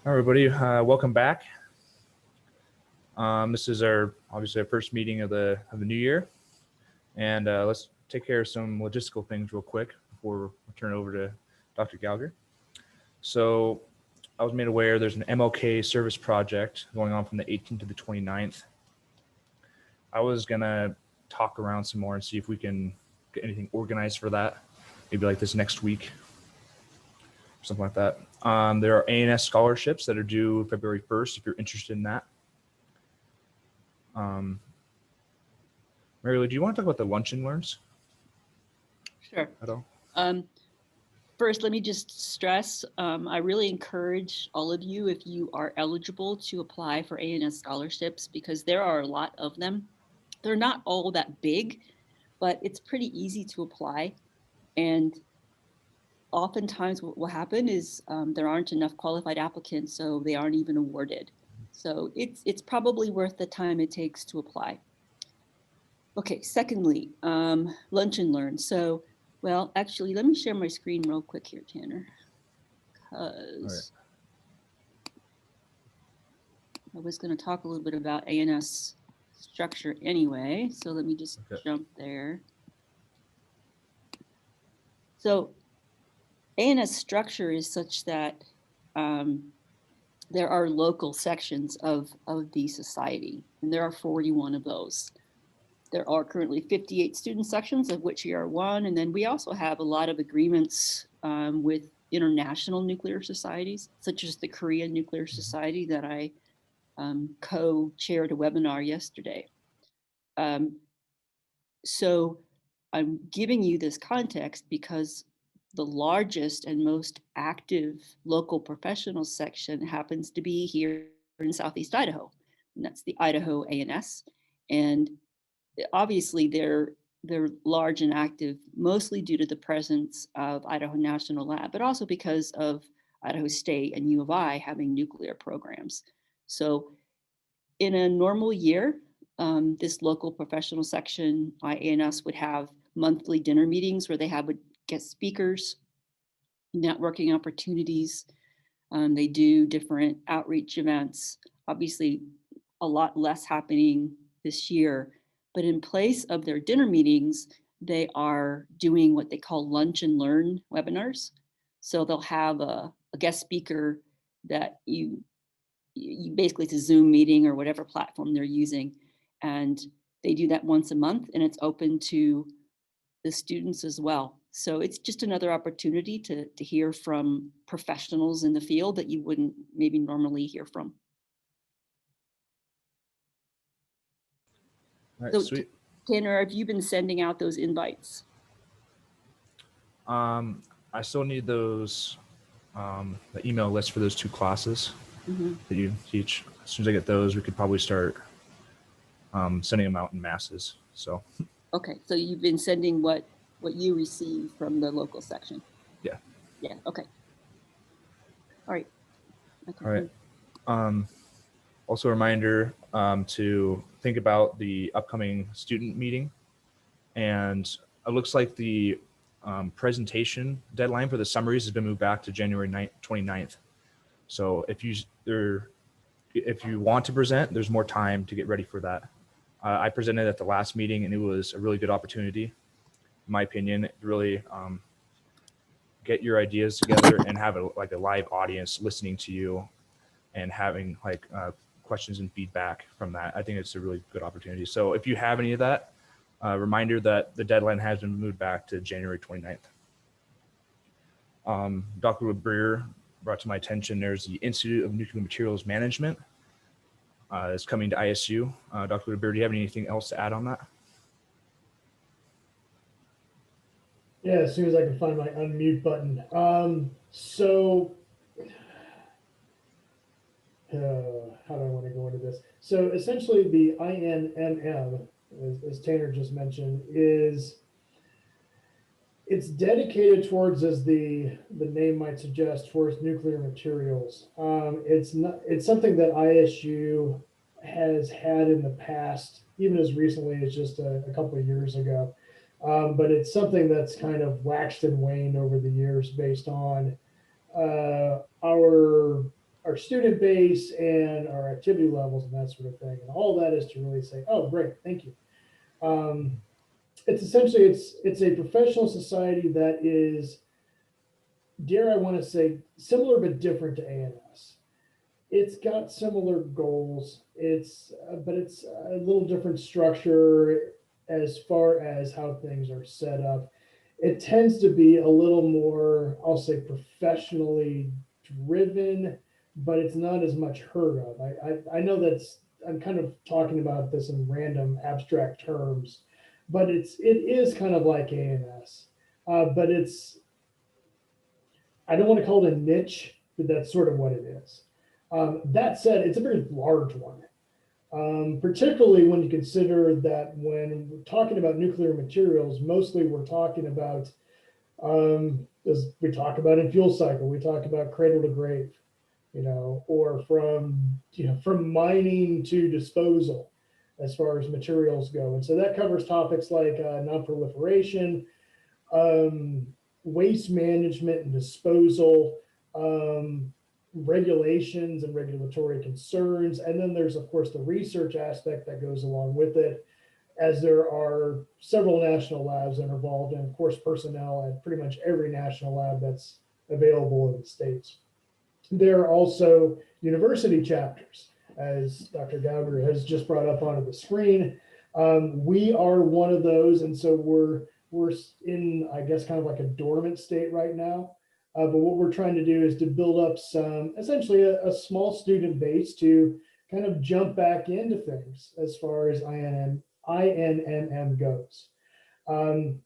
Hi, everybody, welcome back. This is obviously our first meeting of the new year, and let's take care of some logistical things real quick before we turn it over to Dr. Gougar. So, I was made aware there's an MLK service project going on from the 18th to the 29th. I was gonna talk around some more and see if we can get anything organized for that, maybe like this next week, something like that. There are A&S scholarships that are due February 1st if you're interested in that. Mary Lou, do you want to talk about the lunch and learns Sure. at all? First, let me just stress, I really encourage all of you, if you are eligible, to apply for A&S scholarships because there are a lot of them. They're not all that big, but it's pretty easy to apply. And oftentimes what will happen is there aren't enough qualified applicants, so they aren't even awarded. So it's probably worth the time it takes to apply. Okay, secondly, lunch and learn. So, well, actually, let me share my screen real quick here, Tanner, because I was going to talk a little bit about A&S structure anyway. So let me just jump there. So A&S structure is such that there are local sections of the society, and there are 41 of those. There are currently 58 student sections, of which we are one. And then we also have a lot of agreements with international nuclear societies, such as the Korean Nuclear Society that I co-chaired a webinar yesterday. So I'm giving you this context because the largest and most active local professional section happens to be here in Southeast Idaho, and that's the Idaho A&S. And obviously they're large and active mostly due to the presence of Idaho National Lab, but also because of Idaho State and U of I having nuclear programs. So in a normal year, this local professional section, IANS, would have monthly dinner meetings where they would guest speakers, networking opportunities. They do different outreach events. Obviously, a lot less happening this year, but in place of their dinner meetings, they are doing what they call lunch and learn webinars. So they'll have a guest speaker that you basically, it's a Zoom meeting or whatever platform they're using. And they do that once a month, and it's open to the students as well. So it's just another opportunity to hear from professionals in the field that you wouldn't maybe normally hear from. All right, So sweet. Tanner, have you been sending out those invites? I still need those, the email list for those two classes that you teach. As soon as I get those, we could probably start sending them out in masses. So. Okay, so you've been sending what you receive from the local section. Yeah. Yeah. Okay. All right. All right. Also a reminder to think about the upcoming student meeting. And it looks like the presentation deadline for the summaries has been moved back to January 29th. So if you want to present, there's more time to get ready for that. I presented at the last meeting, and it was a really good opportunity, in my opinion, to really get your ideas together and have a live audience listening to you and having questions and feedback from that. I think it's a really good opportunity. So if you have any of that, reminder that the deadline has been moved back to January 29th. Dr. Gougar brought to my attention, there's the Institute of Nuclear Materials Management is coming to ISU. Dr. Gougar, do you have anything else to add on that? Yeah, as soon as I can find my unmute button. How do I want to go into this? So essentially the INMM, as Tanner just mentioned, it's dedicated towards, as the name might suggest, towards nuclear materials. It's something that ISU has had in the past, even as recently as just a couple of years ago. But it's something that's kind of waxed and waned over the years based on our our student base and our activity levels and that sort of thing. And all that is to really say, oh, great, thank you. It's essentially, it's a professional society that is, dare I want to say, similar but different to ANS. It's got similar goals. But it's a little different structure as far as how things are set up. It tends to be a little more, I'll say, professionally driven, but it's not as much heard of. I know I'm kind of talking about this in random abstract terms, but it is kind of like ANS, but I don't want to call it a niche, but that's sort of what it is. That said, it's a very large one, particularly when you consider that when we're talking about nuclear materials, mostly we're talking about, as we talk about in fuel cycle, we talk about cradle to grave, or from mining to disposal as far as materials go. And so that covers topics like non-proliferation, waste management and disposal, regulations and regulatory concerns. And then there's, of course, the research aspect that goes along with it, as there are several national labs that are involved, and of course, personnel at pretty much every national lab that's available in the States. There are also university chapters, as Dr. Gougar has just brought up onto the screen. We are one of those, and so we're in, I guess, kind of like a dormant state right now. But what we're trying to do is to build up essentially a small student base to kind of jump back into things as far as INMM goes. And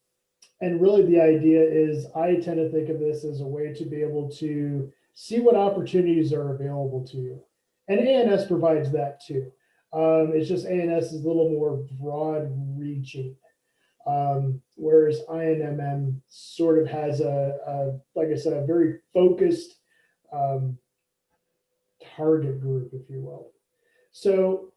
really the idea is, I tend to think of this as a way to be able to see what opportunities are available to you. And ANS provides that too. It's just ANS is a little more broad reaching. Whereas INMM sort of has like I said, a very focused target group, if you will. So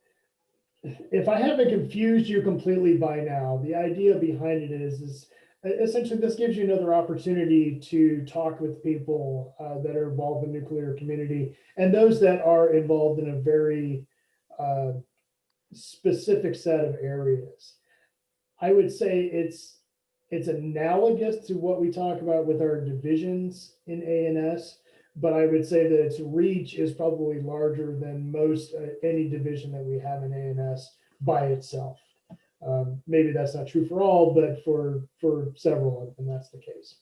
if I haven't confused you completely by now, the idea behind it is essentially this gives you another opportunity to talk with people that are involved in the nuclear community, and those that are involved in a very specific set of areas. I would say it's analogous to what we talk about with our divisions in ANS, but I would say that its reach is probably larger than most any division that we have in ANS by itself. Maybe that's not true for all, but for several of them, that's the case.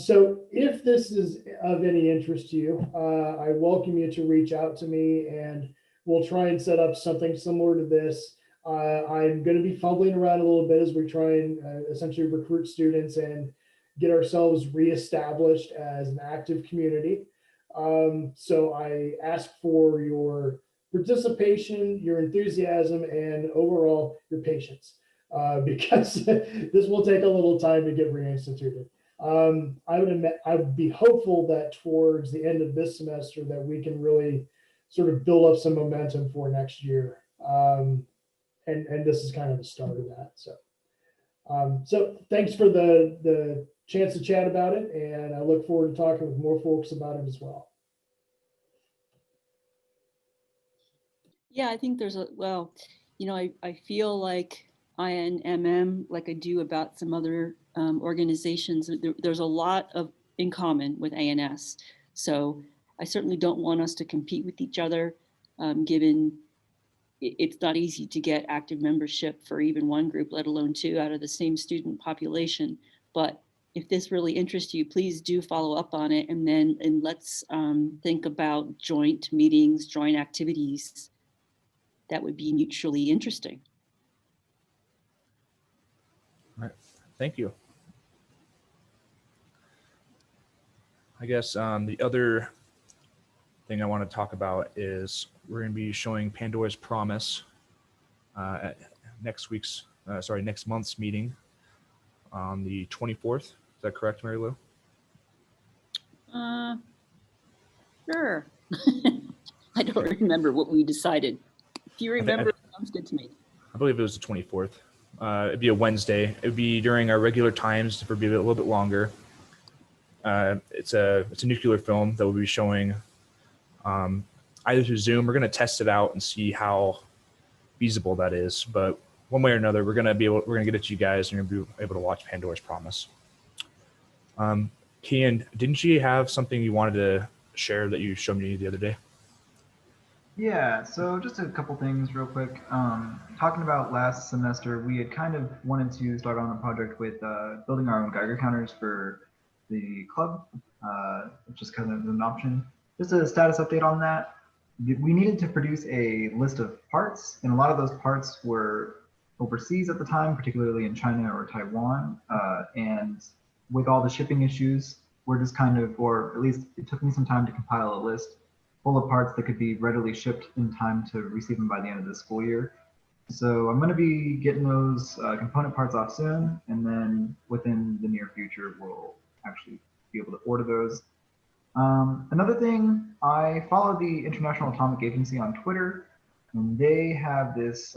So if this is of any interest to you, I welcome you to reach out to me, and we'll try and set up something similar to this. I'm going to be fumbling around a little bit as we try and essentially recruit students and get ourselves reestablished as an active community. So I ask for your participation, your enthusiasm, and overall your patience, because this will take a little time to get reinstituted. I would be hopeful that towards the end of this semester that we can really sort of build up some momentum for next year. And this is kind of the start of that. So thanks for the chance to chat about it, and I look forward to talking with more folks about it as well. Yeah, I think there's I feel like INMM, like I do about some other organizations, there's a lot in common with ANS. So I certainly don't want us to compete with each other, given it's not easy to get active membership for even one group, let alone two out of the same student population. But if this really interests you, please do follow up on it, and let's think about joint meetings, joint activities that would be mutually interesting. All right, thank you. I guess the other thing I want to talk about is we're going to be showing Pandora's Promise at next month's meeting on the 24th. Is that correct, Mary Lou? Sure. I don't remember what we decided. If you remember, it sounds good to me. I believe it was the 24th. It'd be a Wednesday. It'd be during our regular times for a little bit longer. It's a nuclear film that we'll be showing either through Zoom. We're going to test it out and see how feasible that is. But one way or another, we're going to get it to you guys, and you're going to be able to watch Pandora's Promise. Kian, didn't you have something you wanted to share that you showed me the other day? Yeah, so just a couple things real quick. Talking about last semester, we had kind of wanted to start on a project with building our own Geiger counters for the club, which is kind of an option. Just a status update on that. We needed to produce a list of parts, and a lot of those parts were overseas at the time, particularly in China or Taiwan. And with all the shipping issues, we're just kind of, or at least it took me some time to compile a list full of parts that could be readily shipped in time to receive them by the end of the school year. So I'm going to be getting those component parts off soon, and then within the near future, we'll actually be able to order those. Another thing, I follow the International Atomic Agency on Twitter, and they have this,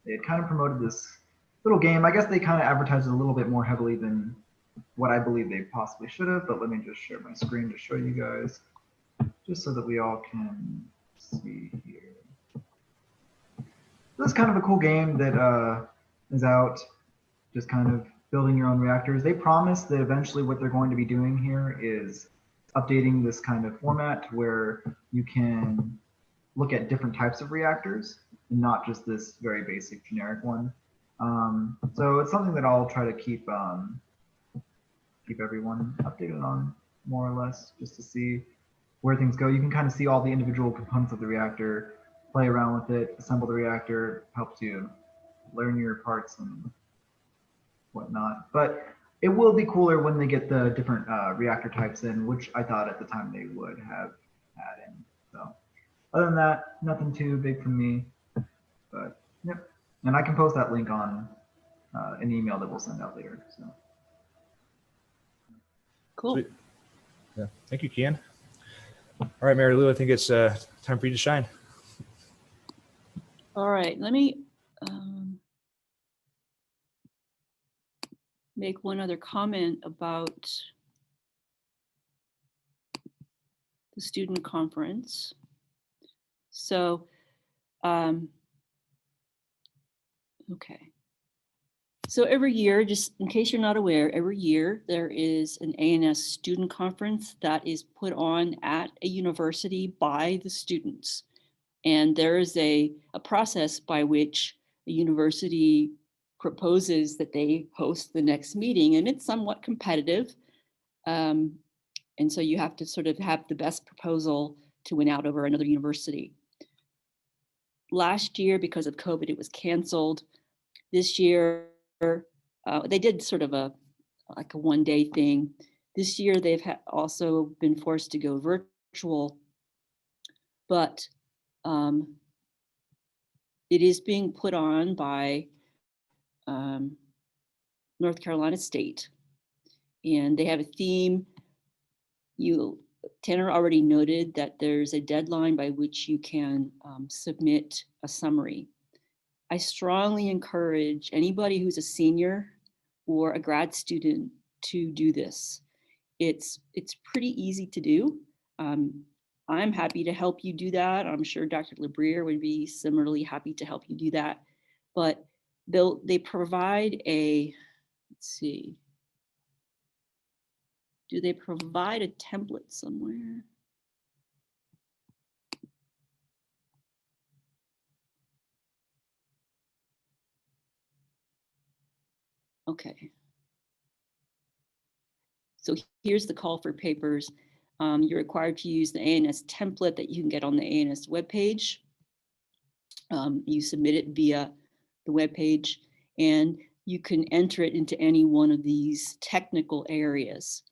they had kind of promoted this little game. I guess they kind of advertised it a little bit more heavily than what I believe they possibly should have, but let me just share my screen to show you guys, just so that we all can see here. This is kind of a cool game that is out, just kind of building your own reactors. They promise that eventually what they're going to be doing here is updating this kind of format where you can look at different types of reactors and not just this very basic generic one. So it's something that I'll try to keep everyone updated on, more or less, just to see where things go. You can kind of see all the individual components of the reactor, play around with it, assemble the reactor, helps you learn your parts and whatnot. But it will be cooler when they get the different reactor types in, which I thought at the time they would have had in. So other than that, nothing too big from me. But yep, and I can post that link on an email that we'll send out later. So Cool. Sweet. Yeah, thank you, Kian. All right, Mary Lou, I think it's time for you to shine. All right, let me make one other comment about the student conference. So, okay. So every year, just in case you're not aware, every year there is an ANS student conference that is put on at a university by the students. And there is a process by which a university proposes that they host the next meeting, and it's somewhat competitive. And so you have to sort of have the best proposal to win out over another university. Last year, because of COVID, it was canceled. This year, they did sort of a one-day thing. This year, they've also been forced to go virtual, but it is being put on by North Carolina State, and they have a theme. Tanner already noted that there's a deadline by which you can submit a summary. I strongly encourage anybody who's a senior or a grad student to do this. It's pretty easy to do. I'm happy to help you do that. I'm sure Dr. LeBrier would be similarly happy to help you do that. But they provide a, let's see, do they provide a template somewhere? Okay. So here's the call for papers. You're required to use the ANS template that you can get on the ANS webpage. You submit it via the webpage, and you can enter it into any one of these technical areas.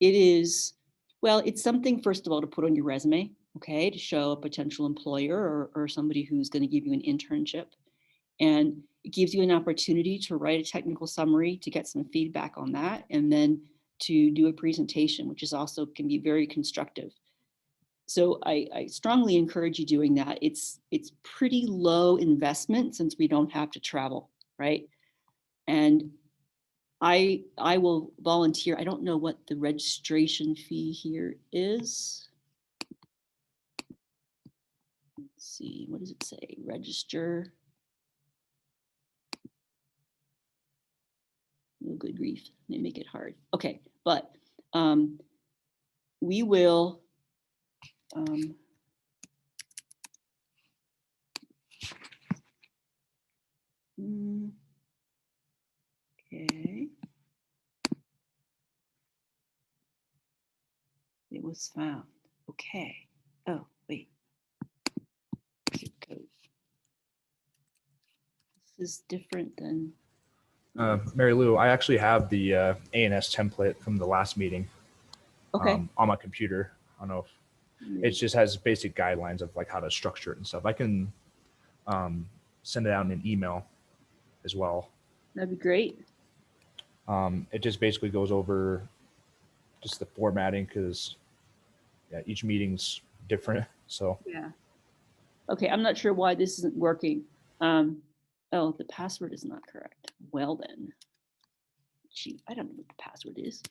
It is, well, it's something, first of all, to put on your resume, okay, to show a potential employer or somebody who's going to give you an internship. And it gives you an opportunity to write a technical summary, to get some feedback on that, and then to do a presentation, which is also can be very constructive. So I strongly encourage you doing that. It's pretty low investment since we don't have to travel, right? And I will volunteer. I don't know what the registration fee here is. see, what does it say? Register. Oh, good grief, they make it hard. Okay, but we will okay. It was found. Okay. Oh, wait. Zip code. This is different than. Mary Lou, I actually have the ANS template from the last meeting Okay. on my computer. I don't know if it just has basic guidelines of like how to structure it and stuff. I can send it out in an email as well. That'd be great. It just basically goes over just the formatting because each meeting's different. So Yeah. Okay, I'm not sure why this isn't working. Oh, the password is not correct. Well then. Gee, I don't know what the password is.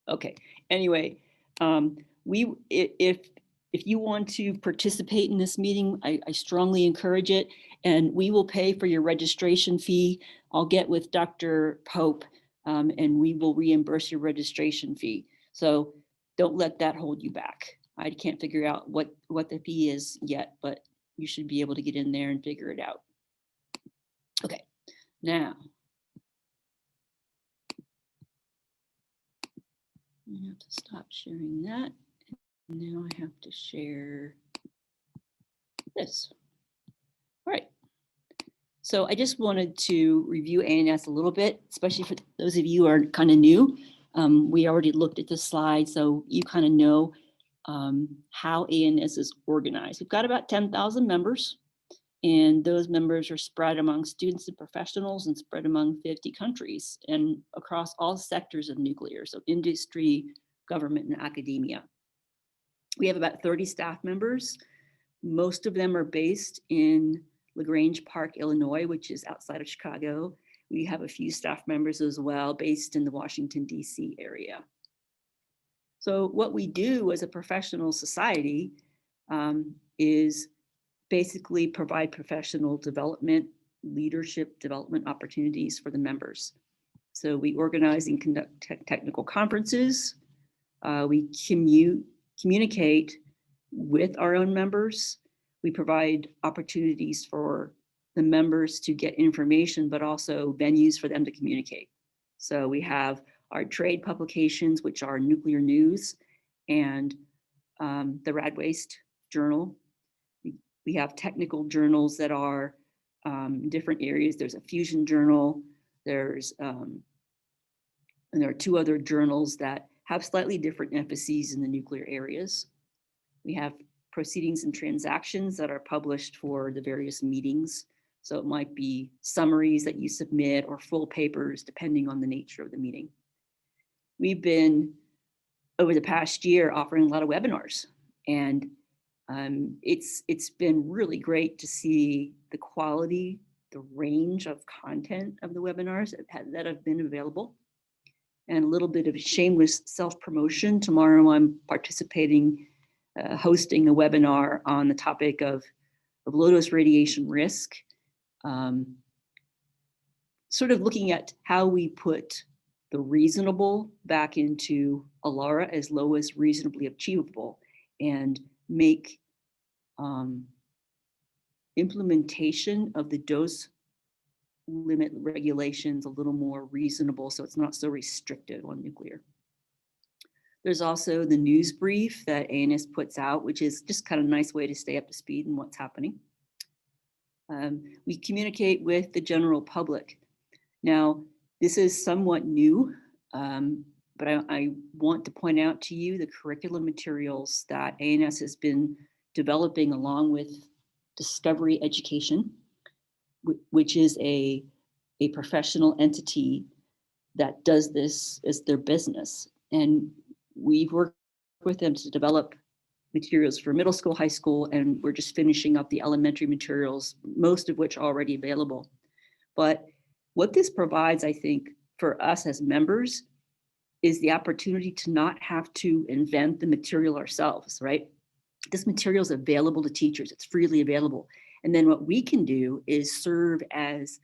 Okay, anyway, if you want to participate in this meeting, I strongly encourage it, and we will pay for your registration fee. I'll get with Dr. Pope, and we will reimburse your registration fee. So don't let that hold you back. I can't figure out what the fee is yet, but you should be able to get in there and figure it out. Okay, now. I have to stop sharing that. Now I have to share this. All right. So I just wanted to review ANS a little bit, especially for those of you who are kind of new. We already looked at this slide, so you kind of know how ANS is organized. We've got about 10,000 members, and those members are spread among students and professionals and spread among 50 countries and across all sectors of nuclear, so industry, government, and academia. We have about 30 staff members. Most of them are based in LaGrange Park, Illinois, which is outside of Chicago. We have a few staff members as well based in the Washington, D.C. area. So what we do as a professional society is basically provide professional development, leadership development opportunities for the members. So we organize and conduct technical conferences. We communicate with our own members. We provide opportunities for the members to get information, but also venues for them to communicate. So we have our trade publications, which are Nuclear News and the Rad Waste Journal. We have technical journals that are different areas. There's a fusion journal. And there are two other journals that have slightly different emphases in the nuclear areas. We have proceedings and transactions that are published for the various meetings. So it might be summaries that you submit or full papers, depending on the nature of the meeting. We've been, over the past year, offering a lot of webinars, and it's been really great to see the quality, the range of content of the webinars that have been available. And a little bit of shameless self-promotion. Tomorrow I'm participating, hosting a webinar on the topic of low-dose radiation risk, sort of looking at how we put the reasonable back into ALARA as low as reasonably achievable and make implementation of the dose limit regulations a little more reasonable, so it's not so restrictive on nuclear. There's also the news brief that ANS puts out, which is just kind of a nice way to stay up to speed on what's happening. We communicate with the general public. Now, this is somewhat new, but I want to point out to you the curriculum materials that ANS has been developing along with Discovery Education, which is a professional entity that does this as their business. And we've worked with them to develop materials for middle school, high school, and we're just finishing up the elementary materials, most of which are already available. But what this provides, I think, for us as members is the opportunity to not have to invent the material ourselves, right? This material is available to teachers. It's freely available. And then what we can do is serve as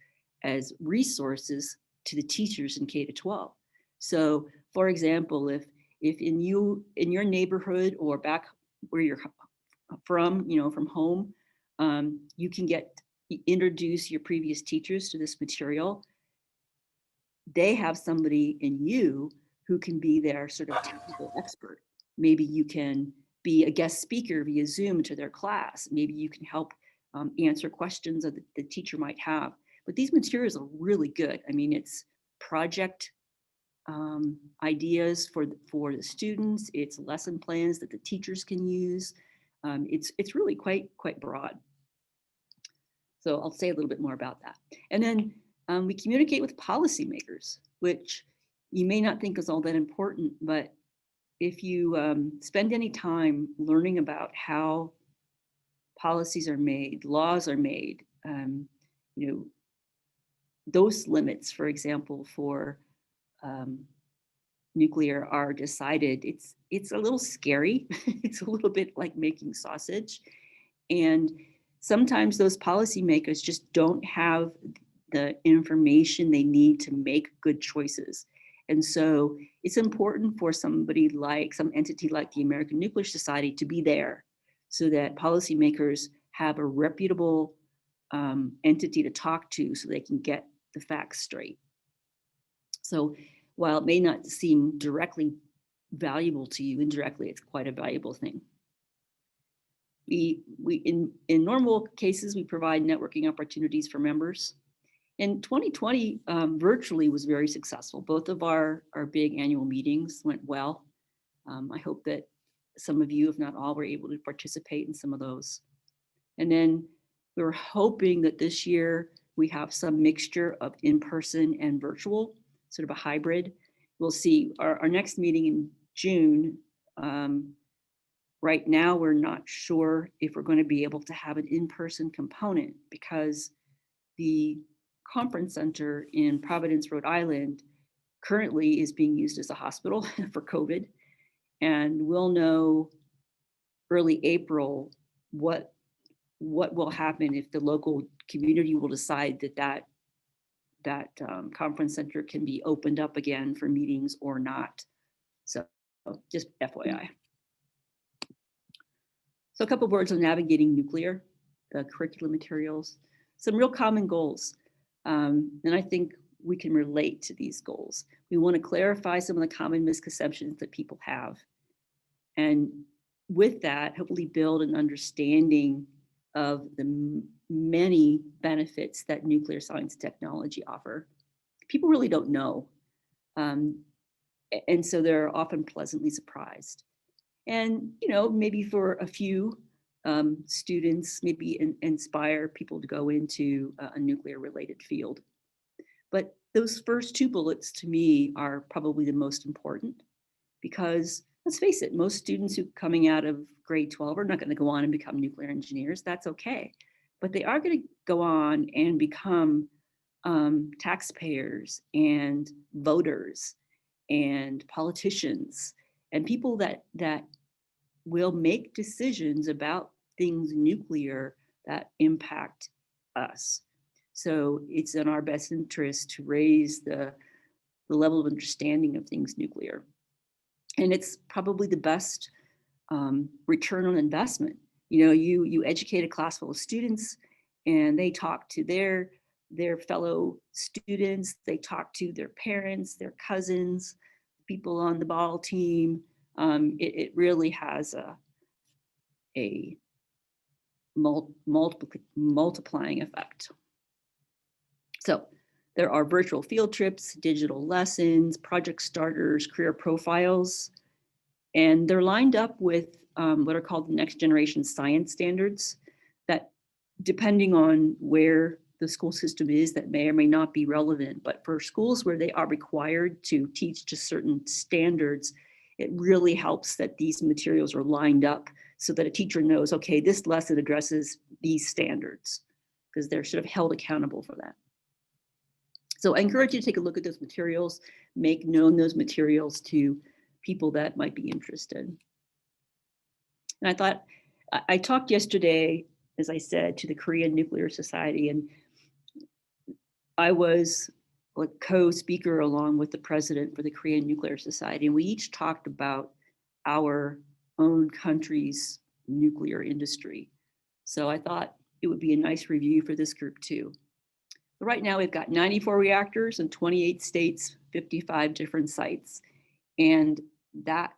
resources to the teachers in K to 12. So for example, if in your neighborhood or back where you're from, from home, you can introduce your previous teachers to this material. They have somebody in you who can be their sort of technical expert. Maybe you can be a guest speaker via Zoom to their class. Maybe you can help answer questions that the teacher might have. But these materials are really good. I mean, it's project ideas for the students. It's lesson plans that the teachers can use. It's really quite broad. So I'll say a little bit more about that. And then we communicate with policymakers, which you may not think is all that important, but if you spend any time learning about how policies are made, laws are made, those limits, for example, for nuclear are decided, it's a little scary. It's a little bit like making sausage. And sometimes those policymakers just don't have the information they need to make good choices. And so it's important for some entity like the American Nuclear Society to be there so that policymakers have a reputable entity to talk to so they can get the facts straight. So while it may not seem directly valuable to you, indirectly, it's quite a valuable thing. In normal cases, we provide networking opportunities for members. In 2020, virtually was very successful. Both of our big annual meetings went well. I hope that some of you, if not all, were able to participate in some of those. And then we were hoping that this year we have some mixture of in-person and virtual, sort of a hybrid. We'll see. Our next meeting in June, right now, we're not sure if we're going to be able to have an in-person component because the conference center in Providence, Rhode Island currently is being used as a hospital for COVID. And we'll know early April what will happen if the local community will decide that conference center can be opened up again for meetings or not. So just FYI. So a couple of words on navigating nuclear, the curriculum materials, some real common goals. And I think we can relate to these goals. We want to clarify some of the common misconceptions that people have. And with that, hopefully build an understanding of the many benefits that nuclear science technology offer. People really don't know. And so they're often pleasantly surprised. And, maybe for a few students, maybe inspire people to go into a nuclear related field. But those first two bullets to me are probably the most important because let's face it, most students who coming out of grade 12 are not going to go on and become nuclear engineers. That's okay. But they are going to go on and become taxpayers and voters and politicians and people that will make decisions about things nuclear that impact us. So it's in our best interest to raise the level of understanding of things nuclear. And it's probably the best return on investment. You educate a class full of students and they talk to their fellow students, they talk to their parents, their cousins, people on the ball team. It really has a multiplying effect. So there are virtual field trips, digital lessons, project starters, career profiles, and they're lined up with what are called the next generation science standards that, depending on where the school system is, that may or may not be relevant. But for schools where they are required to teach to certain standards, it really helps that these materials are lined up so that a teacher knows, okay, this lesson addresses these standards because they're sort of held accountable for that. So I encourage you to take a look at those materials, make known those materials to people that might be interested. And I thought, I talked yesterday, as I said, to the Korean Nuclear Society, and I was a co-speaker along with the president for the Korean Nuclear Society, and we each talked about our own country's nuclear industry. So I thought it would be a nice review for this group too. But right now we've got 94 reactors in 28 states, 55 different sites. And that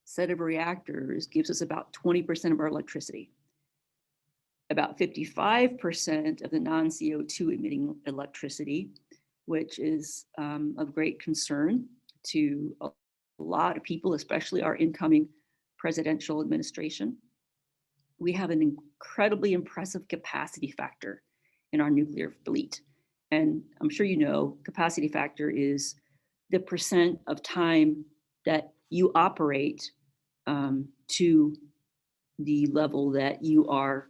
set of reactors gives us about 20% of our electricity. About 55% of the non-CO2 emitting electricity, which is of great concern to a lot of people, especially our incoming presidential administration. We have an incredibly impressive capacity factor in our nuclear fleet. And I'm sure you know, capacity factor is the percent of time that you operate to the level that you are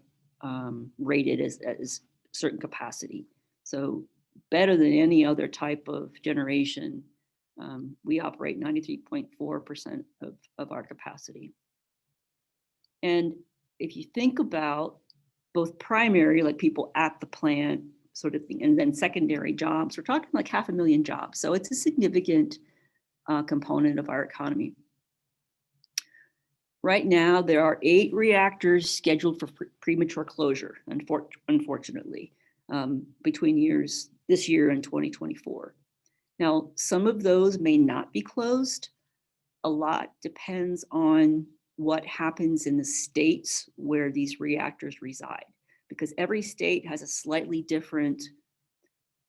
rated as certain capacity. So better than any other type of generation, we operate 93.4% of our capacity. And if you think about both primary, like people at the plant sort of thing, and then secondary jobs, we're talking like 500,000 jobs. So it's a significant component of our economy. Right now, there are 8 reactors scheduled for premature closure, unfortunately, between this year and 2024. Now, some of those may not be closed. A lot depends on what happens in the states where these reactors reside, because every state has a slightly different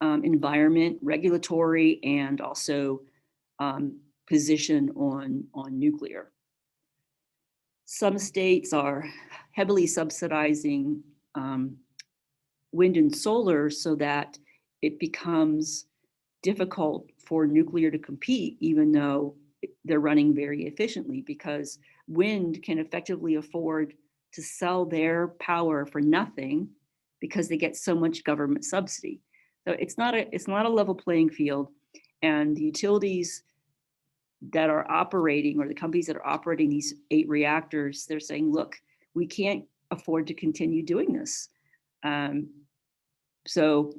environment, regulatory, and also position on nuclear. Some states are heavily subsidizing wind and solar so that it becomes difficult for nuclear to compete, even though they're running very efficiently, because wind can effectively afford to sell their power for nothing because they get so much government subsidy. So it's not a level playing field, and the utilities that are operating, or the companies that are operating these 8 reactors, they're saying, look, we can't afford to continue doing this. So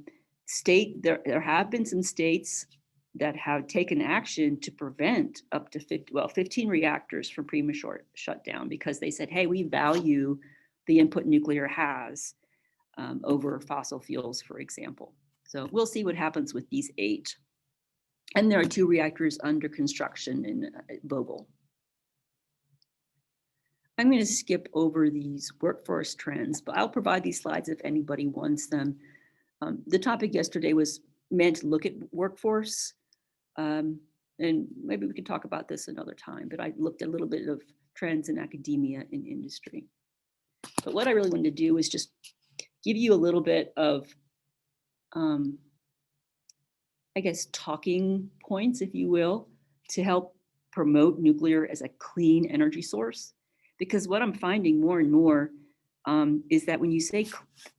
there have been some states that have taken action to prevent up to 15 reactors from premature shutdown, because they said, hey, we value the input nuclear has over fossil fuels, for example. So we'll see what happens with these 8. And there are 2 reactors under construction in Vogtle. I'm going to skip over these workforce trends, but I'll provide these slides if anybody wants them. The topic yesterday was meant to look at workforce, and maybe we can talk about this another time, but I looked at a little bit of trends in academia and industry. But what I really wanted to do is just give you a little bit of, I guess, talking points, if you will, to help promote nuclear as a clean energy source. Because what I'm finding more and more is that when you say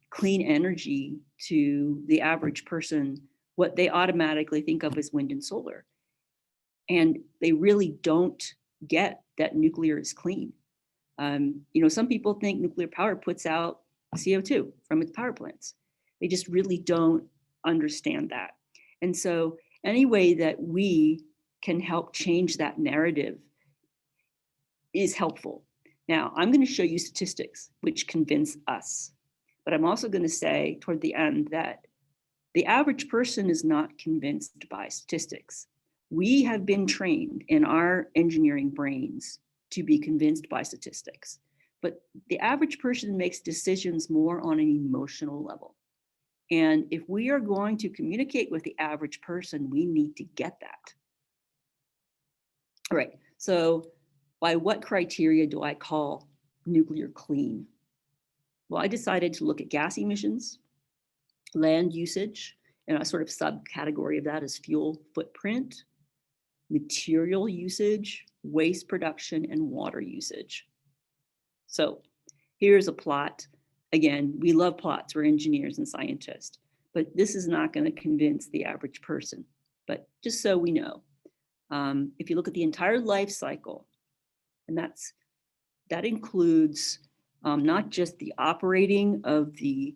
clean energy to the average person, what they automatically think of is wind and solar. And they really don't get that nuclear is clean. Some people think nuclear power puts out CO2 from its power plants. They just really don't understand that. And so any way that we can help change that narrative is helpful. Now, I'm going to show you statistics which convince us, but I'm also going to say toward the end that the average person is not convinced by statistics. We have been trained in our engineering brains to be convinced by statistics, but the average person makes decisions more on an emotional level. And if we are going to communicate with the average person, we need to get that. All right, so by what criteria do I call nuclear clean? Well, I decided to look at gas emissions, land usage, and a sort of subcategory of that is fuel footprint, material usage, waste production, and water usage. So here's a plot. Again, we love plots, we're engineers and scientists, but this is not going to convince the average person. But just so we know, if you look at the entire life cycle, and that includes not just the operating of the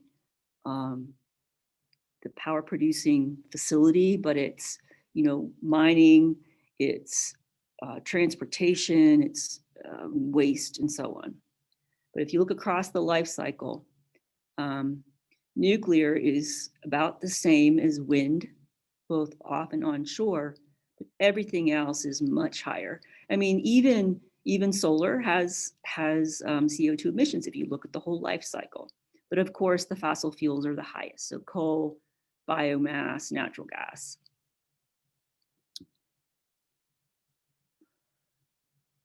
power producing facility, but it's, mining, it's transportation, it's waste, and so on. But if you look across the life cycle, nuclear is about the same as wind, both off and onshore, but everything else is much higher. I mean, even solar has CO2 emissions if you look at the whole life cycle. But of course, the fossil fuels are the highest. So coal, biomass, natural gas.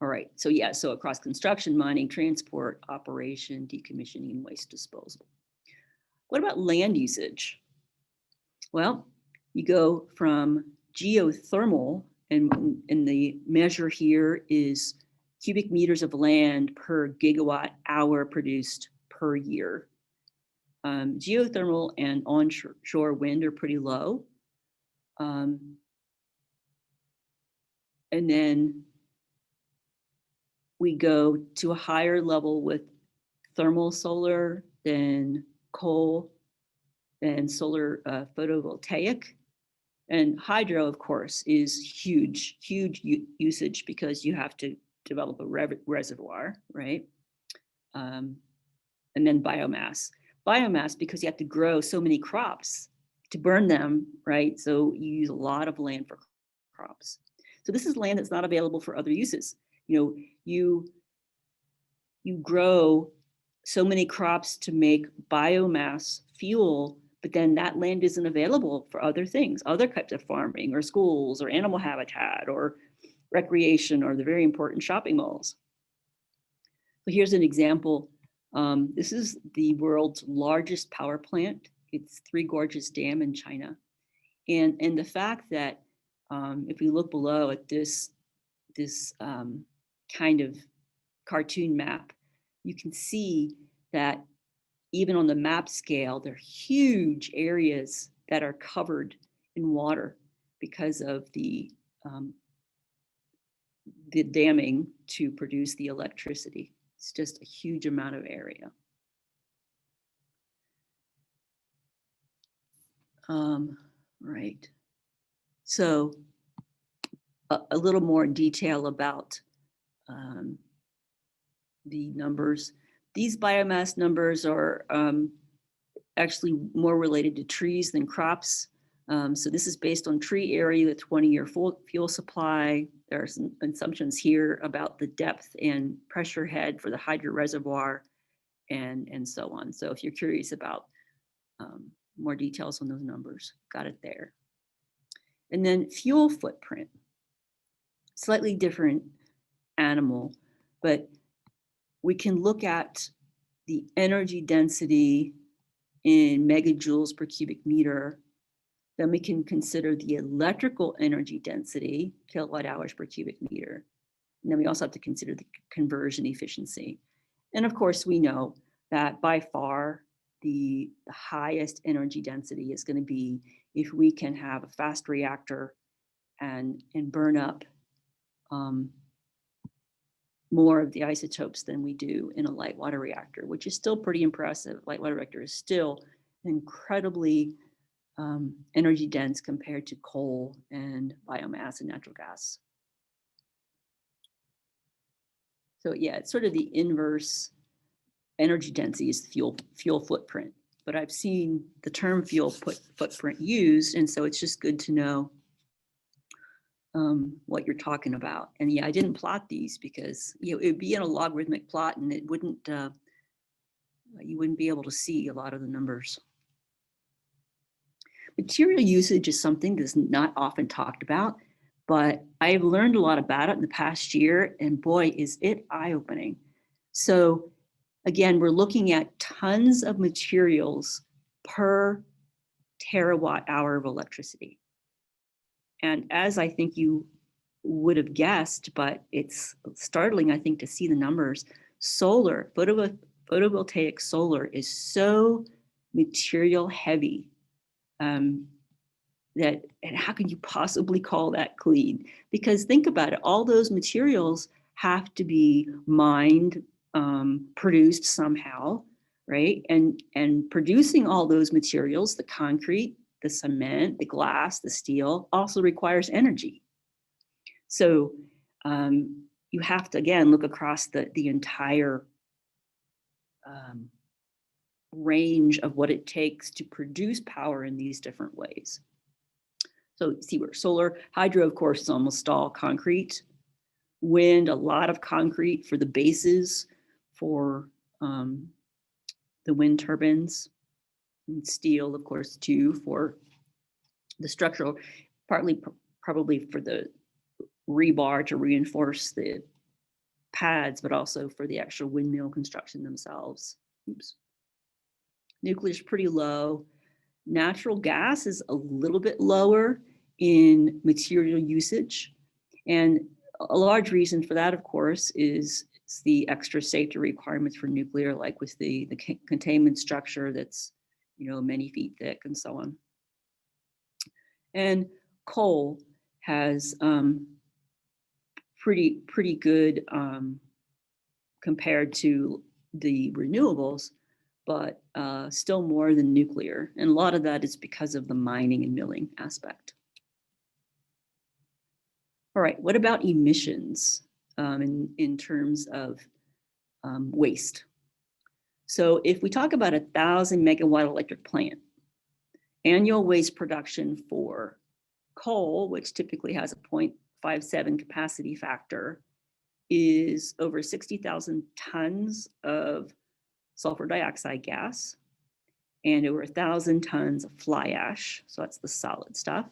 All right, so yeah, so across construction, mining, transport, operation, decommissioning, and waste disposal. What about land usage? Well, you go from geothermal, and the measure here is cubic meters of land per gigawatt hour produced per year. Geothermal and onshore wind are pretty low. And then we go to a higher level with thermal solar, then coal, then solar photovoltaic. And hydro, of course, is huge usage because you have to develop a reservoir, right? And then biomass. Biomass because you have to grow so many crops to burn them, right? So you use a lot of land for crops. So this is land that's not available for other uses. You grow so many crops to make biomass fuel, but then that land isn't available for other things, other types of farming or schools or animal habitat or recreation or the very important shopping malls. So here's an example. This is the world's largest power plant. It's Three Gorges Dam in China. And the fact that if we look below at this kind of cartoon map, you can see that even on the map scale, there are huge areas that are covered in water because of the damming to produce the electricity. It's just a huge amount of area. Right. So a little more detail about the numbers. These biomass numbers are actually more related to trees than crops. So this is based on tree area, the 20-year fuel supply. There are some assumptions here about the depth and pressure head for the hydro reservoir and so on. So if you're curious about more details on those numbers, got it there. And then fuel footprint, slightly different animal, but we can look at the energy density in megajoules per cubic meter. Then we can consider the electrical energy density, kilowatt hours per cubic meter. And then we also have to consider the conversion efficiency. And of course, we know that by far the highest energy density is going to be if we can have a fast reactor and burn up more of the isotopes than we do in a light water reactor, which is still pretty impressive. Light water reactor is still incredibly energy dense compared to coal and biomass and natural gas. So yeah, it's sort of the inverse. Energy density is the fuel footprint, but I've seen the term fuel footprint used, and so it's just good to know what you're talking about. And yeah, I didn't plot these because it would be in a logarithmic plot, and it wouldn't you wouldn't be able to see a lot of the numbers. Material usage is something that's not often talked about, but I've learned a lot about it in the past year, and boy, is it eye-opening. So again, we're looking at tons of materials per terawatt hour of electricity. And as I think you would have guessed, but it's startling, I think, to see the numbers, solar, photovoltaic solar is so material heavy that, and how can you possibly call that clean? Because think about it, all those materials have to be mined, produced somehow, right? And producing all those materials, the concrete, the cement, the glass, the steel, also requires energy. So you have to, again, look across the entire range of what it takes to produce power in these different ways. So see where solar, hydro, of course, is almost all concrete. Wind, a lot of concrete for the bases for the wind turbines. And steel, of course, too, for the structural, partly probably for the rebar to reinforce the pads, but also for the actual windmill construction themselves. Oops. Nuclear is pretty low. Natural gas is a little bit lower in material usage. And a large reason for that, of course, is the extra safety requirements for nuclear, like with the containment structure that's, many feet thick and so on. And coal has pretty good compared to the renewables, but still more than nuclear. And a lot of that is because of the mining and milling aspect. All right, what about emissions in terms of waste? So if we talk about 1,000 megawatt electric plant, annual waste production for coal, which typically has a 0.57 capacity factor, is over 60,000 tons of sulfur dioxide gas and over 1,000 tons of fly ash. So that's the solid stuff.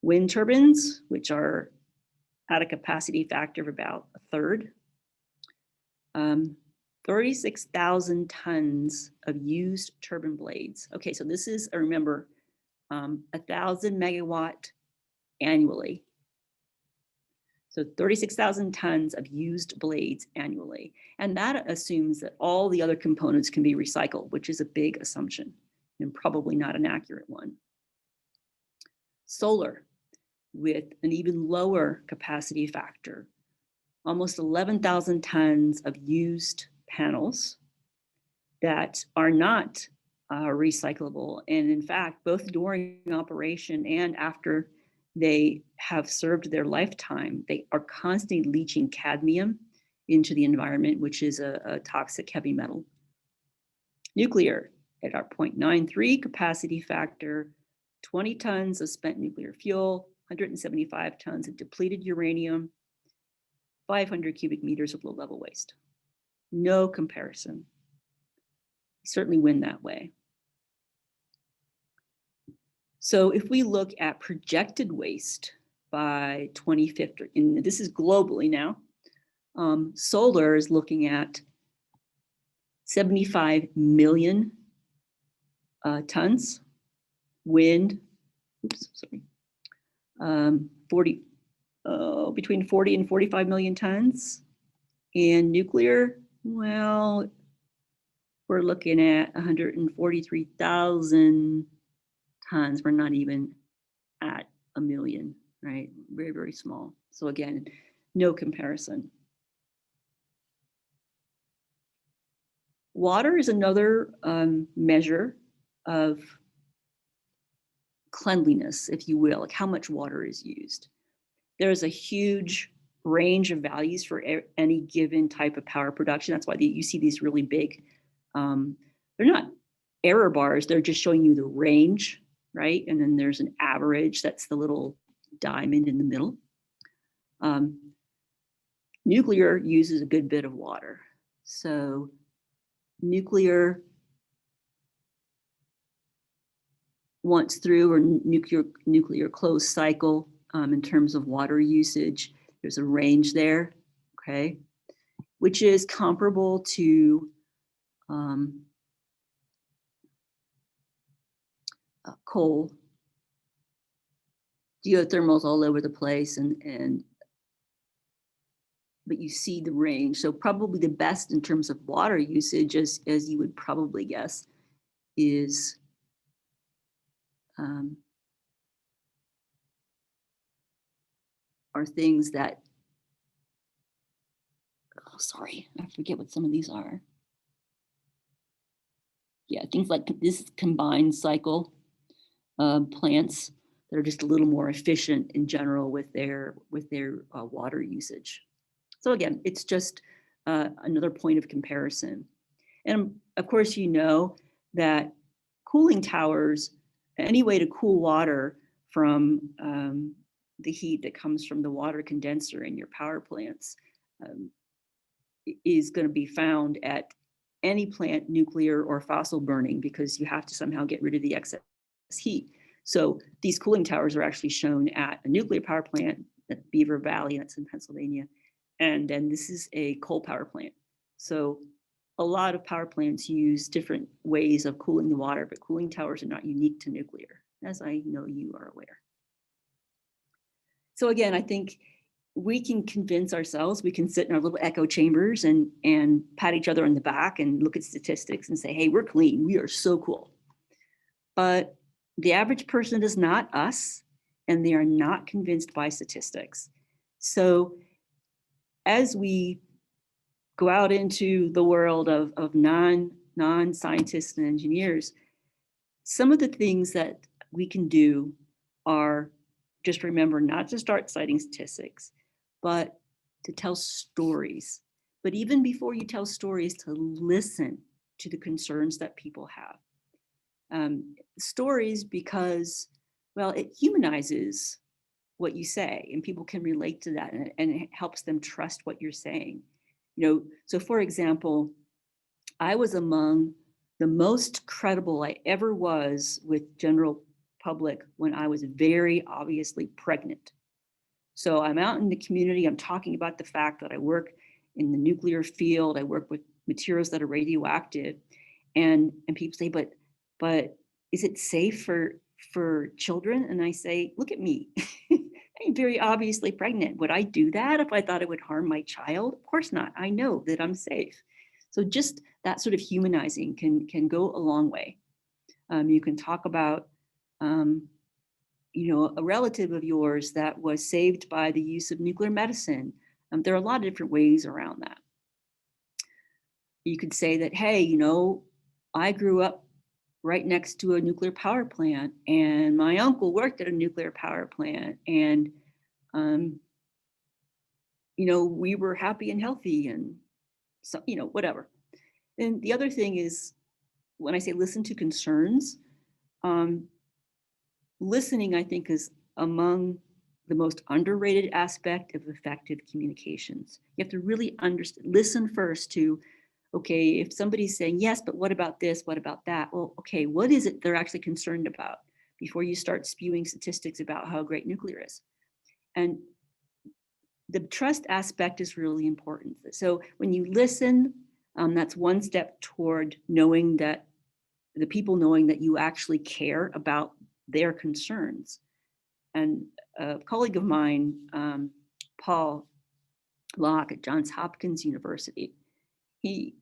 Wind turbines, which are at a capacity factor of about a third, 36,000 tons of used turbine blades. Okay, so this is, remember, 1,000 megawatt annually. So 36,000 tons of used blades annually. And that assumes that all the other components can be recycled, which is a big assumption and probably not an accurate one. Solar, with an even lower capacity factor, almost 11,000 tons of used panels that are not recyclable. And in fact, both during operation and after they have served their lifetime, they are constantly leaching cadmium into the environment, which is a toxic heavy metal. Nuclear, at our 0.93 capacity factor, 20 tons of spent nuclear fuel, 175 tons of depleted uranium, 500 cubic meters of low-level waste. No comparison. We certainly win that way. So if we look at projected waste by 2050, and this is globally now, solar is looking at 75 million tons, wind, between 40 and 45 million tons, and nuclear, well, we're looking at 143,000 tons. We're not even at a million, right? Very, very small. So again, no comparison. Water is another measure of cleanliness, if you will, like how much water is used. There's a huge range of values for any given type of power production. That's why you see these really big, they're not error bars, they're just showing you the range, right? And then there's an average, that's the little diamond in the middle. Nuclear uses a good bit of water. So nuclear, once through, or nuclear closed cycle, in terms of water usage, there's a range there, okay, which is comparable to coal. Geothermals all over the place, but you see the range. So probably the best in terms of water usage, as you would probably guess, is are things that, oh, sorry, I forget what some of these are. Yeah, things like this combined cycle plants that are just a little more efficient in general with their water usage. So again, it's just another point of comparison. And of course, you know that cooling towers, any way to cool water from the heat that comes from the water condenser in your power plants is going to be found at any plant, nuclear or fossil burning, because you have to somehow get rid of the excess heat. So these cooling towers are actually shown at a nuclear power plant at Beaver Valley, that's in Pennsylvania. And then this is a coal power plant. So a lot of power plants use different ways of cooling the water, but cooling towers are not unique to nuclear, as I know you are aware. So again, I think we can convince ourselves, we can sit in our little echo chambers and pat each other on the back and look at statistics and say, hey, we're clean, we are so cool. But the average person is not us, and they are not convinced by statistics. So as we go out into the world of non-scientists and engineers, some of the things that we can do are just remember not to start citing statistics, but to tell stories. But even before you tell stories, to listen to the concerns that people have. Stories because, well, it humanizes what you say and people can relate to that, and it helps them trust what you're saying. You know, so for example, I was among the most credible I ever was with general public when I was very obviously pregnant. So I'm out in the community, I'm talking about the fact that I work in the nuclear field, I work with materials that are radioactive, and people say, but is it safe for children? And I say, look at me. I'm very obviously pregnant. Would I do that if I thought it would harm my child? Of course not. I know that I'm safe. So just that sort of humanizing can go a long way. You can talk about, you know, a relative of yours that was saved by the use of nuclear medicine. There are a lot of different ways around that. You could say that, hey, you know, I grew up right next to a nuclear power plant, and my uncle worked at a nuclear power plant, and you know, we were happy and healthy, and so, you know, whatever. And the other thing is, when I say listen to concerns, listening, I think, is among the most underrated aspect of effective communications. You have to really understand, listen first to, okay, if somebody's saying, yes, but what about this? What about that? Well, okay, what is it they're actually concerned about before you start spewing statistics about how great nuclear is? And the trust aspect is really important. So when you listen, that's one step toward knowing that the people knowing that you actually care about their concerns. And a colleague of mine, Paul Locke at Johns Hopkins University, he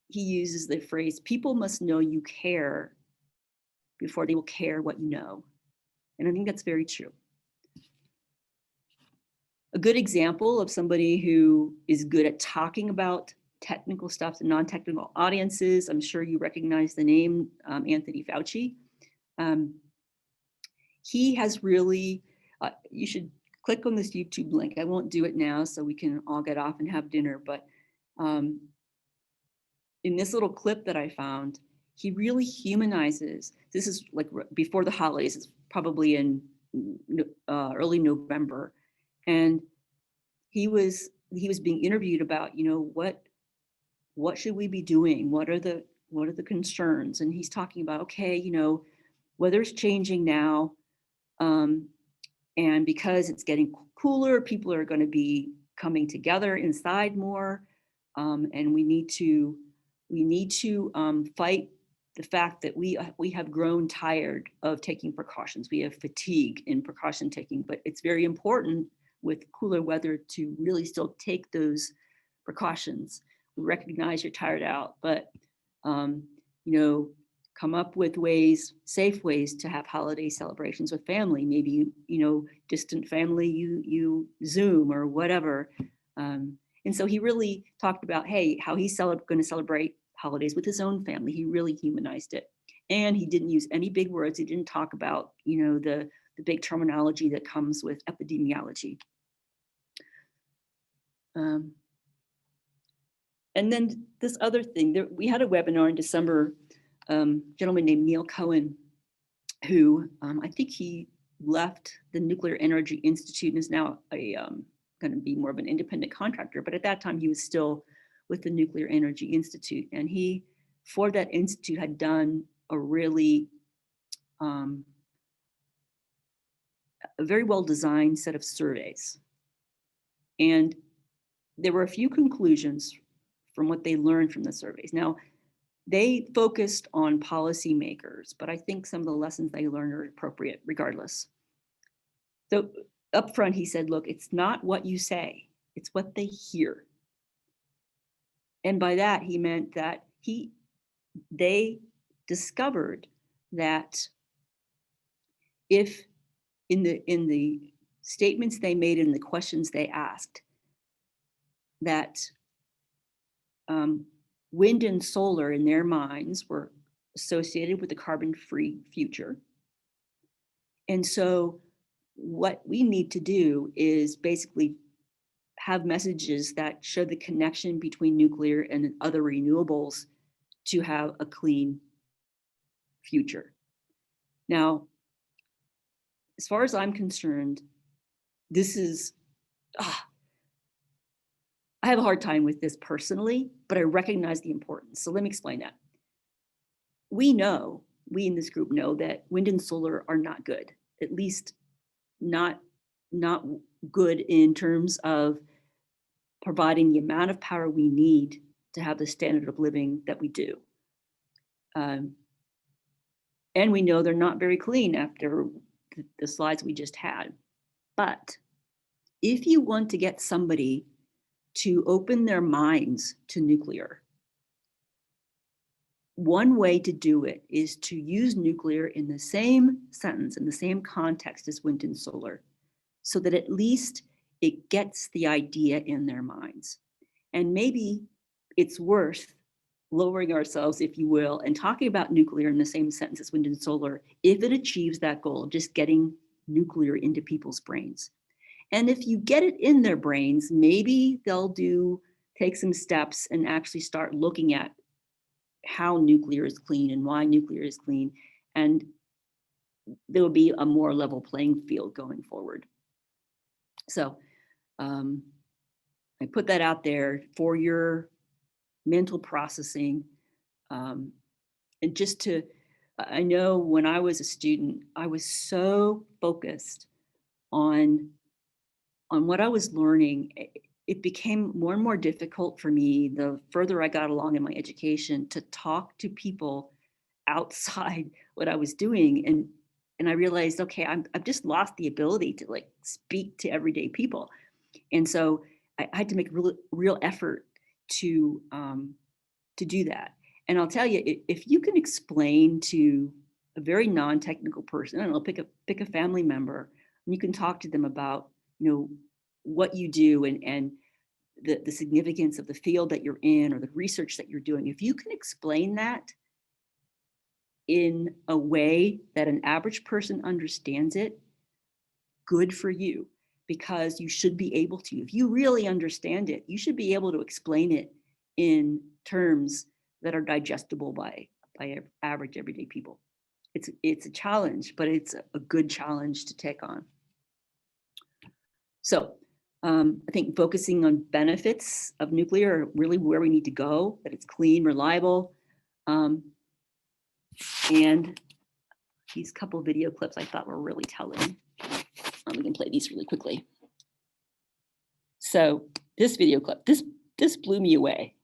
uses the phrase, people must know you care before they will care what you know. And I think that's very true. A good example of somebody who is good at talking about technical stuff to non-technical audiences, I'm sure you recognize the name Anthony Fauci. He has really, you should click on this YouTube link. I won't do it now so we can all get off and have dinner, but in this little clip that I found, he really humanizes, this is like before the holidays, it's probably in early November. And he was being interviewed about, you know, what should we be doing? What are the concerns? And he's talking about, okay, you know, weather's changing now. And because it's getting cooler, people are going to be coming together inside more. And we need to fight the fact that we have grown tired of taking precautions. We have fatigue in precaution taking, but it's very important with cooler weather to really still take those precautions. We recognize you're tired out, but you know, come up with ways, safe ways to have holiday celebrations with family. Maybe, distant family, you Zoom or whatever. And so he really talked about, hey, how he's going to celebrate holidays with his own family. He really humanized it. And he didn't use any big words. He didn't talk about, the big terminology that comes with epidemiology. And then this other thing, we had a webinar in December, gentleman named Neil Cohen, who I think he left the Nuclear Energy Institute and is now going to be more of an independent contractor. But at that time, he was still with the Nuclear Energy Institute. And he, for that institute, had done a really a very well-designed set of surveys. And there were a few conclusions from what they learned from the surveys. Now, they focused on policymakers, but I think some of the lessons they learned are appropriate regardless. So up front, he said, look, it's not what you say, it's what they hear. And by that, he meant that they discovered that if in the statements they made and the questions they asked, that wind and solar in their minds were associated with a carbon-free future. And so what we need to do is basically have messages that show the connection between nuclear and other renewables to have a clean future. Now, as far as I'm concerned, this is, I have a hard time with this personally, but I recognize the importance. So let me explain that. We in this group know that wind and solar are not good, at least not good in terms of providing the amount of power we need to have the standard of living that we do. And we know they're not very clean after the slides we just had. But if you want to get somebody to open their minds to nuclear, one way to do it is to use nuclear in the same sentence, in the same context as wind and solar, so that at least it gets the idea in their minds. And maybe it's worth lowering ourselves, if you will, and talking about nuclear in the same sentence as wind and solar, if it achieves that goal of just getting nuclear into people's brains. And if you get it in their brains, maybe they'll take some steps and actually start looking at how nuclear is clean and why nuclear is clean. And there will be a more level playing field going forward. So I put that out there for your mental processing. And just I know when I was a student, I was so focused on what I was learning. It became more and more difficult for me the further I got along in my education to talk to people outside what I was doing. And I realized, okay, I've just lost the ability to speak to everyday people. And so I had to make real effort to do that. And I'll tell you, if you can explain to a very non-technical person, I don't know, pick a family member, and you can talk to them about, what you do and the significance of the field that you're in or the research that you're doing. If you can explain that in a way that an average person understands it, good for you, because you should be able to. If you really understand it, you should be able to explain it in terms that are digestible by average everyday people. It's a challenge, but it's a good challenge to take on. So I think focusing on benefits of nuclear are really where we need to go, that it's clean, reliable. And these couple video clips I thought were really telling. We can play these really quickly. So this video clip, this blew me away.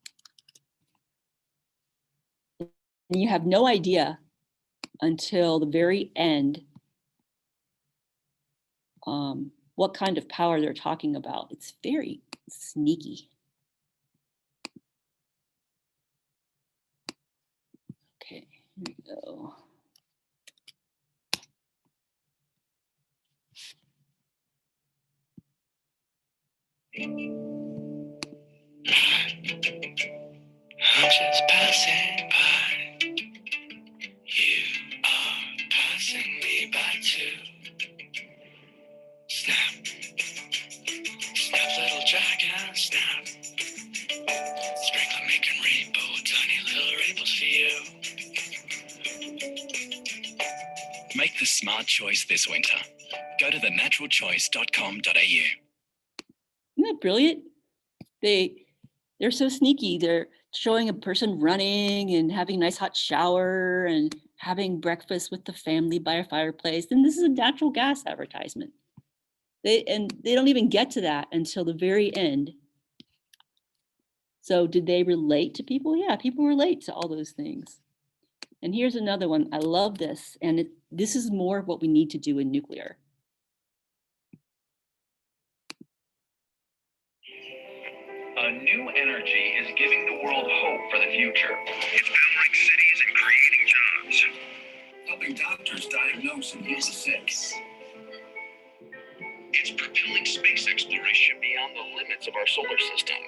And you have no idea until the very end what kind of power they're talking about. It's very sneaky. Okay. Here we go. I'm just passing by. You are passing me by too. Snap, snap, little dragon, snap. Sprinkle making rainbow, tiny little rainbows for you. Make the smart choice this winter. Go to thenaturalchoice.com.au. Isn't that brilliant? They're so sneaky. They're showing a person running and having a nice hot shower and having breakfast with the family by a fireplace. And this is a natural gas advertisement. They don't even get to that until the very end. So did they relate to people? Yeah, people relate to all those things. And here's another one. I love this. And this is more of what we need to do in nuclear. A new energy is giving the world hope for the future. It's powering cities and creating jobs. Helping doctors diagnose and heal the sick. It's propelling space exploration beyond the limits of our solar system.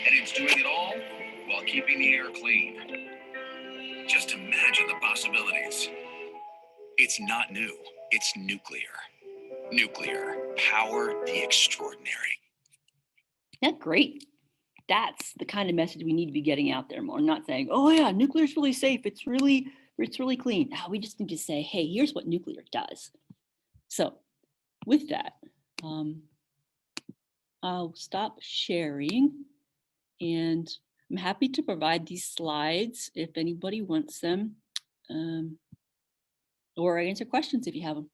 And it's doing it all while keeping the air clean. Just imagine the possibilities. It's not new, it's nuclear. Nuclear, power the extraordinary. Isn't that great? That's the kind of message we need to be getting out there more, not saying, oh yeah, nuclear is really safe. It's really clean. No, we just need to say, hey, here's what nuclear does. So with that, I'll stop sharing and I'm happy to provide these slides if anybody wants them, or answer questions if you have them.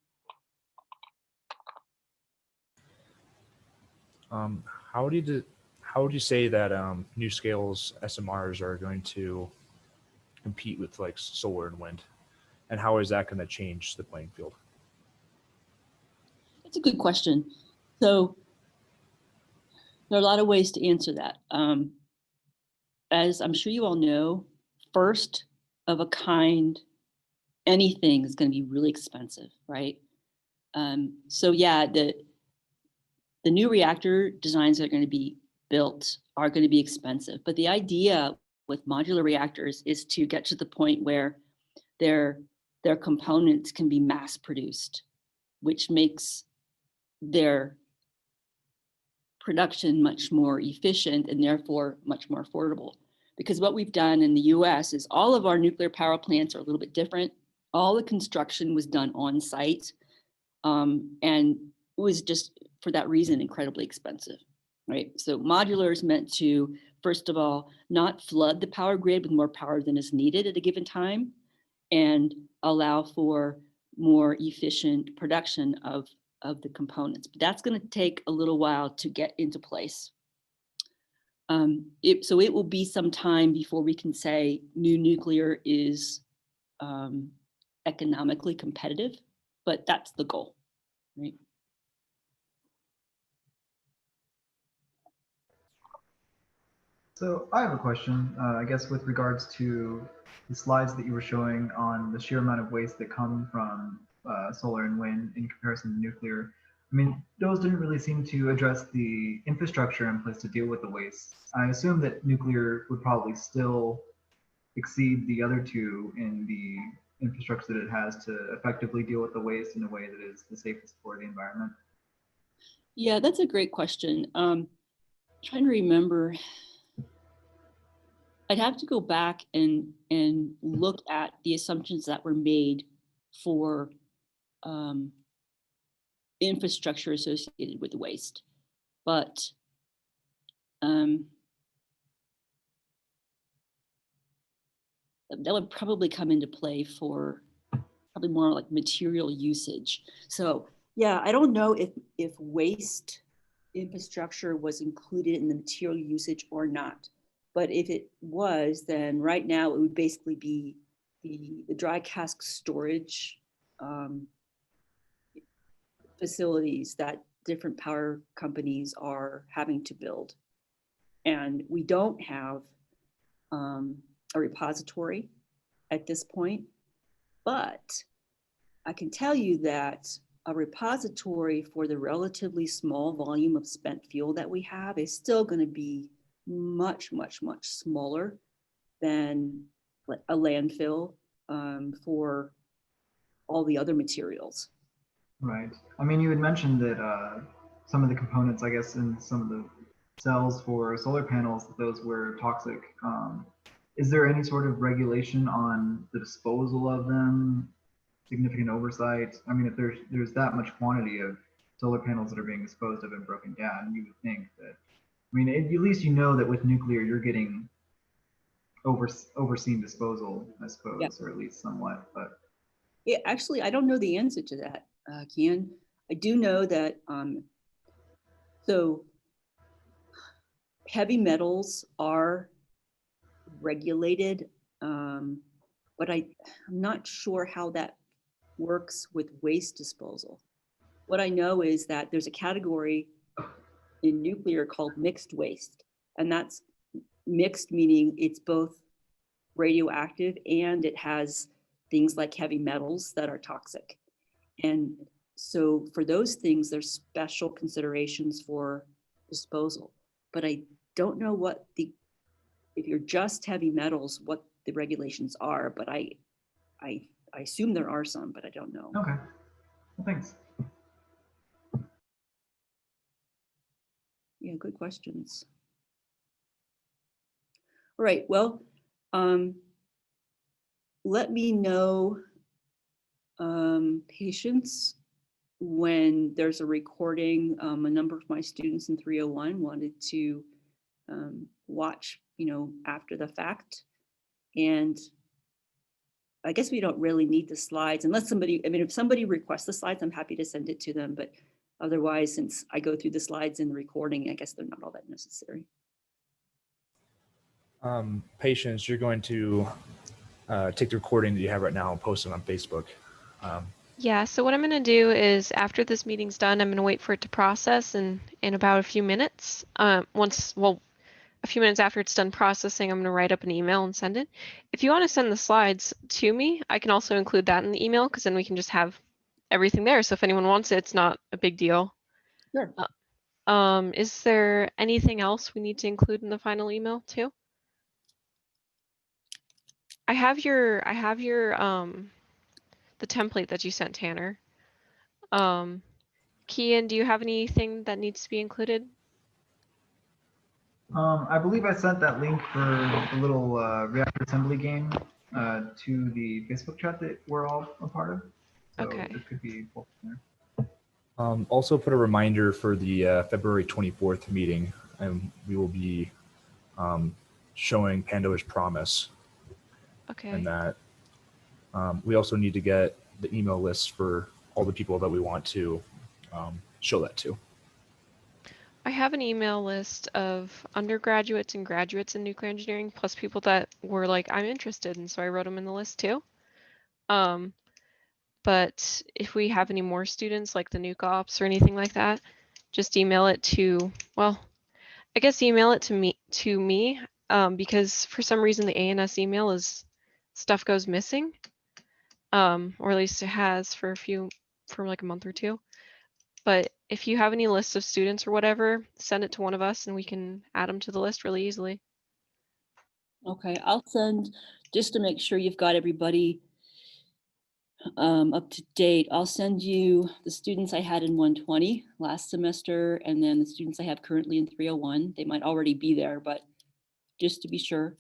How would you say that NuScale's SMRs are going to compete with like solar and wind, and how is that going to change the playing field? That's a good question. So there are a lot of ways to answer that. As I'm sure you all know, first of a kind, anything is going to be really expensive, right? So yeah, the new reactor designs that are going to be built are going to be expensive, but the idea with modular reactors is to get to the point where their components can be mass produced, which makes their production much more efficient and therefore much more affordable. Because what we've done in the US is all of our nuclear power plants are a little bit different. All the construction was done on site, and it was just for that reason incredibly expensive, right? So modular is meant to, first of all, not flood the power grid with more power than is needed at a given time and allow for more efficient production of the components. But that's going to take a little while to get into place. So it will be some time before we can say new nuclear is economically competitive, but that's the goal, right? So I have a question, I guess with regards to the slides that you were showing on the sheer amount of waste that come from solar and wind in comparison to nuclear. I mean, those didn't really seem to address the infrastructure in place to deal with the waste. I assume that nuclear would probably still exceed the other two in the infrastructure that it has to effectively deal with the waste in a way that is the safest for the environment. Yeah, that's a great question. Trying to remember. I'd have to go back and look at the assumptions that were made for infrastructure associated with waste. But that would probably come into play for probably more like material usage. So yeah, I don't know if waste infrastructure was included in the material usage or not. But if it was, then right now it would basically be the dry cask storage facilities that different power companies are having to build. And we don't have a repository at this point, but I can tell you that a repository for the relatively small volume of spent fuel that we have is still going to be much, much, much smaller than a landfill for all the other materials. Right. I mean, you had mentioned that some of the components, I guess, in some of the cells for solar panels, those were toxic. Is there any sort of regulation on the disposal of them? Significant oversight? I mean, if there's that much quantity of solar panels that are being disposed of and broken down, you would think that. I mean, at least you know that with nuclear, you're getting overseen disposal, I suppose, Yep. or at least somewhat. But Yeah, actually, I don't know the answer to that, Kian. I do know that so heavy metals are regulated, but I'm not sure how that works with waste disposal. What I know is that there's a category in nuclear called mixed waste, and that's mixed meaning it's both radioactive and it has things like heavy metals that are toxic. And so for those things, there's special considerations for disposal. But I don't know if you're just heavy metals, what the regulations are, but I assume there are some, but I don't know. okay, well, thanks. Yeah, good questions. All right, well, let me know, patients, when there's a recording. A number of my students in 301 wanted to watch, after the fact. And I guess we don't really need the slides unless somebody, if somebody requests the slides, I'm happy to send it to them. But otherwise, since I go through the slides in the recording, I guess they're not all that necessary. Patients, you're going to take the recording that you have right now and post it on Facebook. Yeah, so what I'm going to do is after this meeting's done, I'm going to wait for it to process in about a few minutes. A few minutes after it's done processing, I'm going to write up an email and send it. If you want to send the slides to me, I can also include that in the email because then we can just have everything there. So if anyone wants it, it's not a big deal. Sure. Is there anything else we need to include in the final email too? I have your the template that you sent, Tanner. Kian, do you have anything that needs to be included? I believe I sent that link for the little reactor assembly game to the Facebook chat that we're all a part of. So Okay. it could be both there. Also put a reminder for the February 24th meeting, and we will be showing Pandora's Promise. Okay. And that we also need to get the email list for all the people that we want to show that to. I have an email list of undergraduates and graduates in nuclear engineering, plus people that were like, I'm interested, and so I wrote them in the list too. But if we have any more students like the nuke ops or anything like that, just email it to, well, I guess email it to me because for some reason the ANS email is stuff goes missing, or at least it has for like a month or two. But if you have any lists of students or whatever, send it to one of us and we can add them to the list really easily. Okay, I'll send, just to make sure you've got everybody up to date, I'll send you the students I had in 120 last semester, and then the students I have currently in 301. They might already be there, but just to be sure.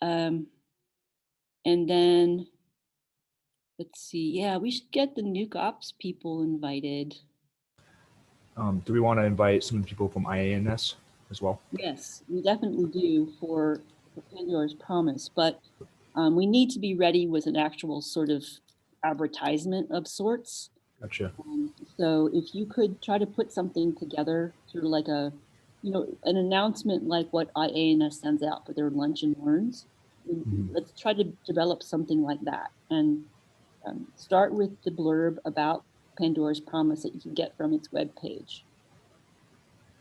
And then, let's see, yeah, we should get the nuke ops people invited. Do we want to invite some people from IANS as well? Yes, we definitely do for Pandora's Promise, but we need to be ready with an actual sort of advertisement of sorts. Gotcha. So if you could try to put something together, sort of like an announcement like what IANS sends out for their lunch and learns. Let's try to develop something like that, and start with the blurb about Pandora's Promise that you can get from its webpage.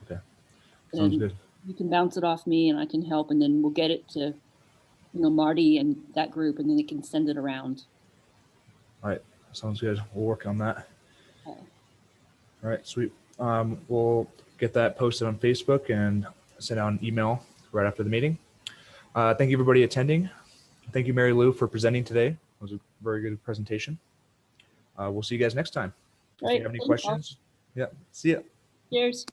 Okay, sounds And good. you can bounce it off me and I can help, and then we'll get it to Marty and that group, and then they can send it around. All right, sounds good. We'll work on that. Okay. All right, sweet. We'll get that posted on Facebook and send out an email right after the meeting. Thank you, everybody attending. Thank you, Mary Lou, for presenting today. It was a very good presentation. We'll see you guys next time. If Right. you have any Thanks, all. questions, yeah, see ya. Cheers.